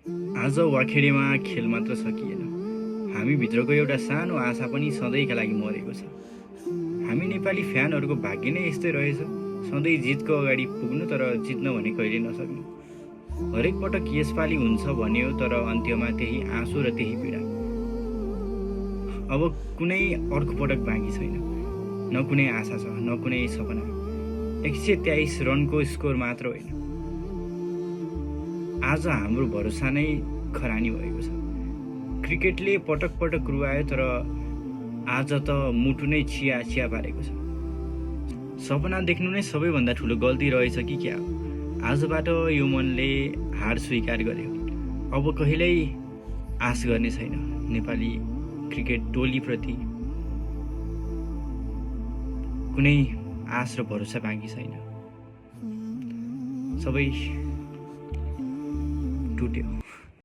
आज वाखेडेमा खेल मात्र सकिएन, हामीभित्रको एउटा सानो आशा पनि सधैँका लागि मरेको छ। हामी नेपाली फ्यानहरूको भाग्य नै यस्तै रहेछ, सधैँ जितको अगाडि पुग्नु तर जित्न भने कहिले नसक्नु। हरेक पटक यसपालि हुन्छ भन्यो तर अन्त्यमा त्यही आँसु र त्यही पीडा। अब कुनै अर्को पटक बाँकी छैन, न कुनै आशा छ न कुनै सपना। 123 रनको स्कोर मात्र होइन, आज हाम्रो भरोसा नै खरानी भएको छ। क्रिकेटले पटक पटक रुवायो तर आज त मुटु नै चिया चिया पारेको छ। सपना देख्नु नै सबैभन्दा ठुलो गल्ती रहेछ कि क्या हो? आजबाट यो मनले हार स्वीकार गर्यो। अब कहिल्यै आश गर्ने छैन नेपाली क्रिकेट टोलीप्रति, कुनै आश र भरोसा बाँकी छैन। सबै टुट्यो।